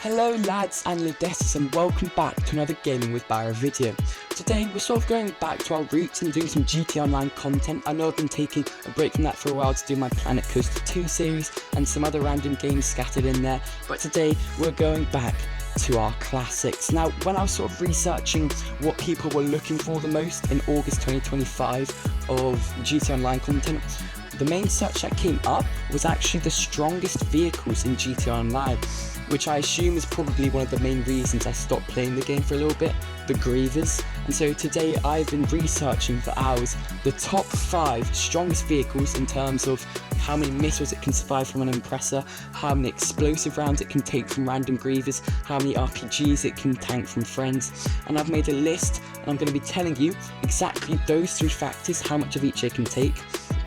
Hello lads and ladesses, and welcome back to another Gaming with Barra video. Today we're sort of going back to our roots and doing some GT Online content. I know I've been taking a break from that for a while to do my Planet Coaster 2 series and some other random games scattered in there, but today we're going back to our classics. Now, when I was sort of researching what people were looking for the most in August 2025 of GT Online content, the main search that came up was actually the strongest vehicles in GT Online, which I assume is probably one of the main reasons I stopped playing the game for a little bit, the Grievers. And so today I've been researching for hours the top 5 strongest vehicles in terms of how many missiles it can survive from an Impressor, how many explosive rounds it can take from random Grievers, how many RPGs it can tank from friends. And I've made a list and I'm going to be telling you exactly those 3 factors, how much of each it can take,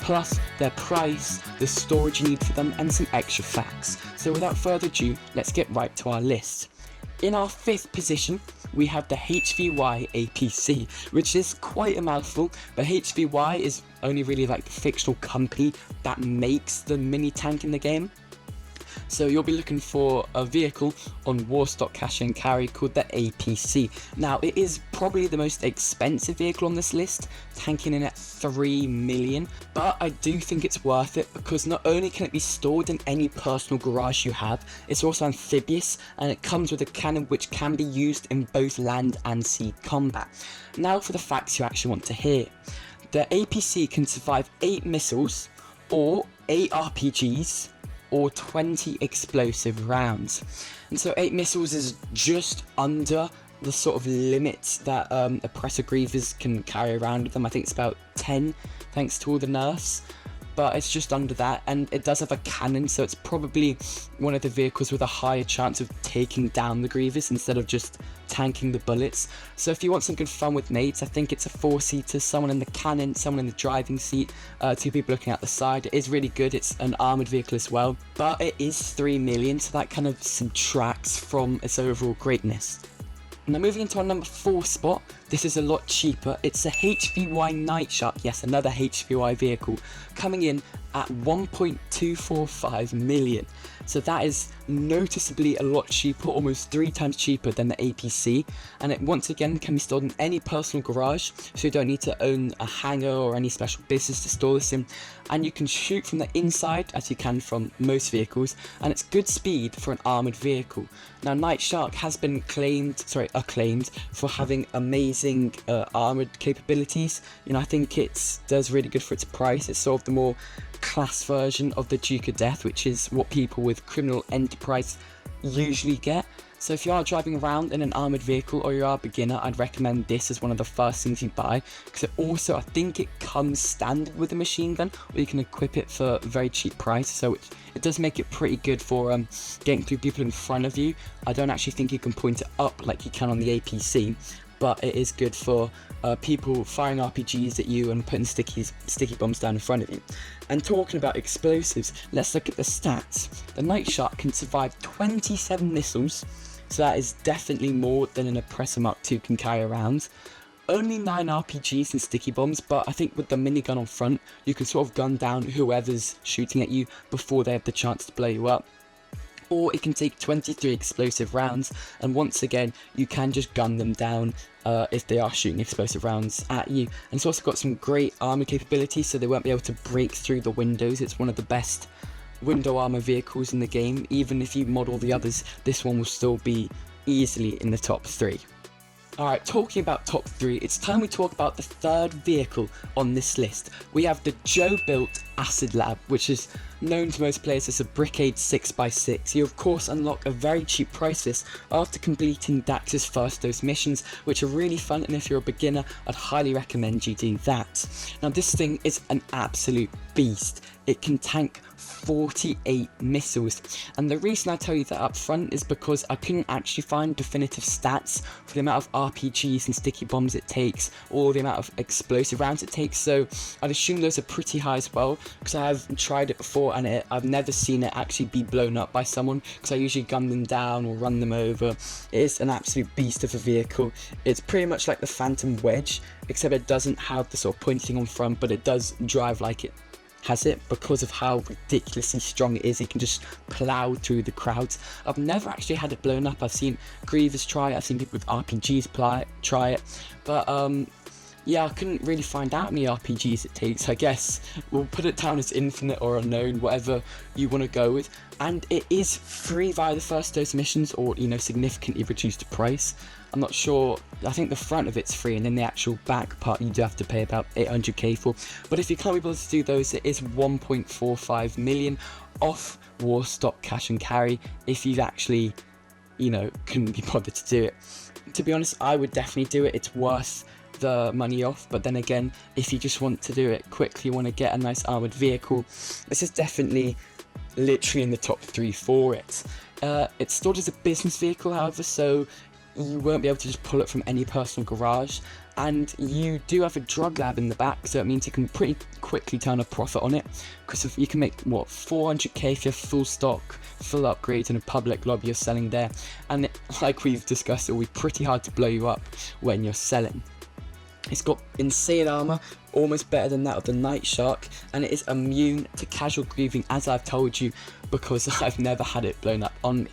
plus their price, the storage you need for them, and some extra facts. So without further ado, let's get right to our list. In our 5th position, we have the HVY APC, which is quite a mouthful, but HVY is only really like the fictional company that makes the mini tank in the game. So you'll be looking for a vehicle on Warstock Cash and Carry called the APC. Now, it is probably the most expensive vehicle on this list, tanking in at 3 million, but I do think it's worth it because not only can it be stored in any personal garage you have, it's also amphibious and it comes with a cannon which can be used in both land and sea combat. Now for the facts you actually want to hear. The APC can survive 8 missiles or 8 RPGs or 20 explosive rounds. And so 8 missiles is just under the sort of limits that Oppressor Grievers can carry around with them. I think it's about 10 thanks to all the nerfs, but it's just under that, and it does have a cannon, so it's probably one of the vehicles with a higher chance of taking down the Grievers instead of just tanking the bullets. So if you want some good fun with mates, I think it's a 4-seater, someone in the cannon, someone in the driving seat, 2 people looking out the side. It is really good. It's an armoured vehicle as well, but it is 3 million, so that kind of subtracts from its overall greatness. Now moving into our number 4 spot, this is a lot cheaper. It's a HVY Night Shark, yes, another HVY vehicle, coming in at 1.245 million. So that is noticeably a lot cheaper, almost 3 times cheaper than the APC, and it once again can be stored in any personal garage, so you don't need to own a hangar or any special business to store this in, and you can shoot from the inside as you can from most vehicles, and it's good speed for an armoured vehicle. Now Night Shark has been acclaimed for having amazing armoured capabilities. You know, I think it does really good for its price. It's sort of the more class version of the Duke of Death, which is what people with criminal enterprise usually get. So if you are driving around in an armoured vehicle or you are a beginner, I'd recommend this as one of the first things you buy, because it also, I think it comes standard with a machine gun, or you can equip it for a very cheap price, so it does make it pretty good for getting through people in front of you. I don't actually think you can point it up like you can on the APC, but it is good for people firing RPGs at you and putting sticky bombs down in front of you. And talking about explosives, let's look at the stats. The Night Shark can survive 27 missiles, so that is definitely more than an Oppressor Mark II can carry around. Only 9 RPGs and sticky bombs, but I think with the minigun on front, you can sort of gun down whoever's shooting at you before they have the chance to blow you up. Or it can take 23 explosive rounds, and once again you can just gun them down if they are shooting explosive rounds at you. And it's also got some great armor capabilities, so they won't be able to break through the windows. It's one of the best window armor vehicles in the game. Even if you mod all the others, this one will still be easily in the top 3. Alright, talking about top 3, it's time we talk about the 3rd vehicle on this list. We have the Joe-built Acid Lab, which is known to most players as a Brickade 6x6. You of course unlock a very cheap price list after completing Dax's first dose missions, which are really fun, and if you're a beginner, I'd highly recommend you do that. Now this thing is an absolute beast. It can tank 48 missiles, and the reason I tell you that up front is because I couldn't actually find definitive stats for the amount of RPGs and sticky bombs it takes, or the amount of explosive rounds it takes, so I'd assume those are pretty high as well, because I have tried it before and I've never seen it actually be blown up by someone, because I usually gun them down or run them over. It is an absolute beast of a vehicle. It's pretty much like the Phantom Wedge, except it doesn't have the sort of pointing on front, but it does drive like it. has it, because of how ridiculously strong it is. It can just plow through the crowds. I've never actually had it blown up. I've seen grievers try it, I've seen people with RPGs try it, but yeah, I couldn't really find out how many RPGs it takes. I guess we'll put it down as infinite or unknown, whatever you want to go with. And it is free via the first dose missions, or, you know, significantly reduced price. I'm not sure, I think the front of it's free, and then the actual back part you do have to pay about 800k for. But if you can't be able to do those, it is 1.45 million off war stock cash and carry if you've actually, you know, couldn't be bothered to do it. To be honest, I would definitely do it. It's worth the money off. But then again, if you just want to do it quickly, want to get a nice armoured vehicle, this is definitely literally in the top 3 for it. It's stored as a business vehicle, however, so you won't be able to just pull it from any personal garage, and you do have a drug lab in the back, so it means you can pretty quickly turn a profit on it, because you can make, what, 400k if you have full stock, full upgrades in a public lobby you're selling there, and it, like we've discussed, it will be pretty hard to blow you up when you're selling. It's got insane armour, almost better than that of the Night Shark, and it is immune to casual grieving, as I've told you, because I've never had it blown up on me.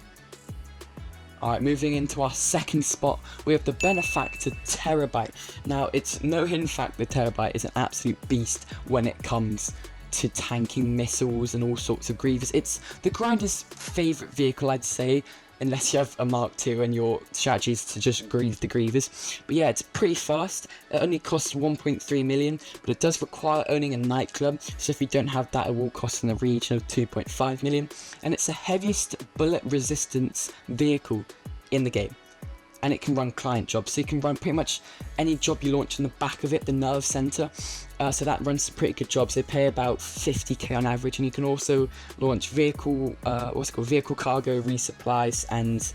Alright, moving into our second spot, we have the Benefactor Terabyte. Now, it's no hidden fact the Terabyte is an absolute beast when it comes to tanking missiles and all sorts of grievers. It's the grinder's favourite vehicle, I'd say, unless you have a Mark II and your strategy is to just grieve the grievers. But yeah, it's pretty fast. It only costs 1.3 million, but it does require owning a nightclub, so if you don't have that, it will cost in the region of 2.5 million. And it's the heaviest bullet resistance vehicle in the game, and it can run client jobs, so you can run pretty much any job you launch in the back of it, the nerve center. So that runs some pretty good jobs. They pay about 50k on average, and you can also launch vehicle cargo resupplies and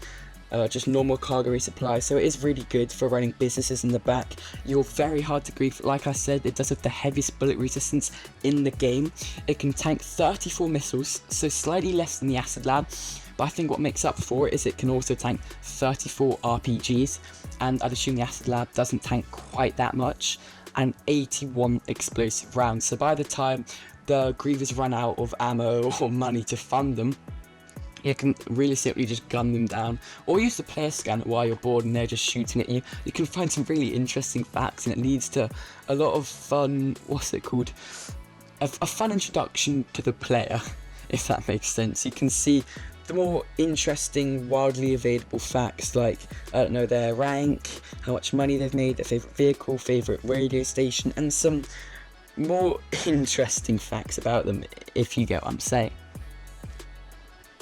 just normal cargo resupplies. So it is really good for running businesses in the back. You're very hard to grieve. Like I said, it does have the heaviest bullet resistance in the game. It can tank 34 missiles, so slightly less than the Acid Lab. But I think what makes up for it is it can also tank 34 RPGs, and I'd assume the Acid Lab doesn't tank quite that much, and 81 explosive rounds. So by the time the grievers run out of ammo or money to fund them, you can really simply just gun them down, or use the player scanner while you're bored and they're just shooting at you. You can find some really interesting facts, and it leads to a lot of fun, a fun introduction to the player, if that makes sense. You can see the more interesting, wildly available facts, like, I don't know, their rank, how much money they've made, their favourite vehicle, favourite radio station, and some more interesting facts about them, if you get what I'm saying.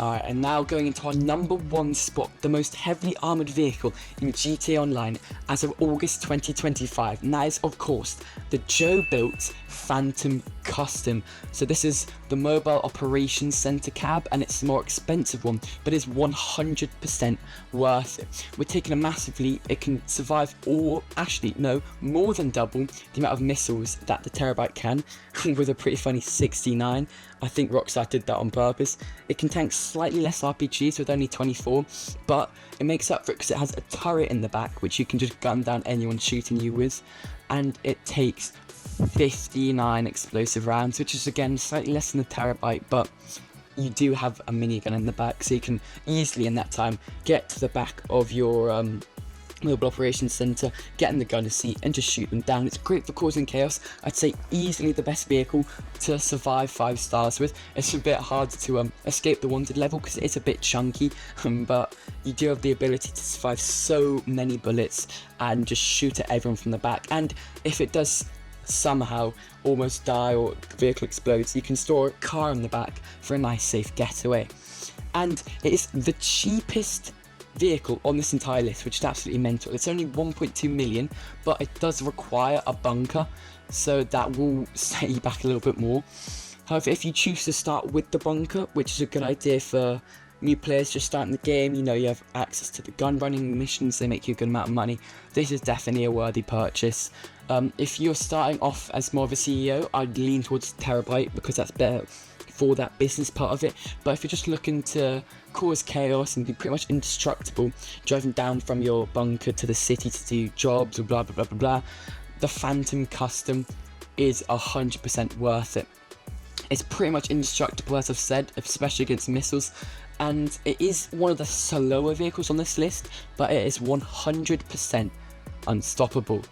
Alright, and now going into our number 1 spot, the most heavily armoured vehicle in GTA Online as of August 2025, and that is, of course, the Joe built Phantom Custom. So this is the Mobile Operations Center cab, and it's the more expensive one, but is 100% worth it. We're taking a massive leap. It can survive, or actually no, more than double the amount of missiles that the Terabyte can, with a pretty funny 69. I think Rockstar did that on purpose. It can tank slightly less RPGs with only 24, but it makes up for it because it has a turret in the back which you can just gun down anyone shooting you with, and it takes 59 explosive rounds, which is again slightly less than the Terabyte, but you do have a minigun in the back, so you can easily in that time get to the back of your Mobile Operations Center, get in the gunner seat and just shoot them down. It's great for causing chaos. I'd say easily the best vehicle to survive 5 stars with. It's a bit hard to escape the wanted level because it is a bit chunky, but you do have the ability to survive so many bullets and just shoot at everyone from the back. And if it does somehow almost die or the vehicle explodes, you can store a car in the back for a nice safe getaway. And it is the cheapest vehicle on this entire list, which is absolutely mental. It's only 1.2 million, but it does require a bunker, so that will set you back a little bit more. However, if you choose to start with the bunker, which is a good idea for new players just starting the game, you know, you have access to the gun running missions, they make you a good amount of money. This is definitely a worthy purchase. If you're starting off as more of a CEO, I'd lean towards Terabyte because that's better for that business part of it. But if you're just looking to cause chaos and be pretty much indestructible, driving down from your bunker to the city to do jobs or blah blah blah blah blah, the Phantom Custom is 100% worth it. It's pretty much indestructible, as I've said, especially against missiles, and it is one of the slower vehicles on this list, but it is 100% unstoppable.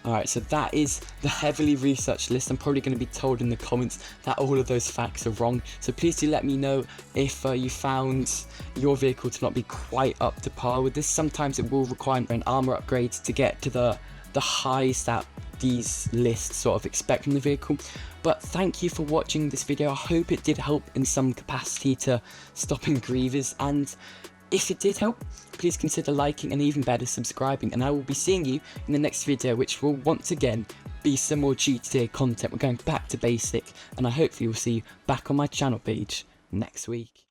Alright, so that is the heavily researched list. I'm probably going to be told in the comments that all of those facts are wrong, so please do let me know if you found your vehicle to not be quite up to par with this. Sometimes it will require an armor upgrade to get to the highs that these lists sort of expect from the vehicle. But thank you for watching this video. I hope it did help in some capacity to stopping grievers, and if it did help, please consider liking and even better subscribing, and I will be seeing you in the next video, which will once again be some more GTA content. We're going back to basic, and I hopefully will see you back on my channel page next week.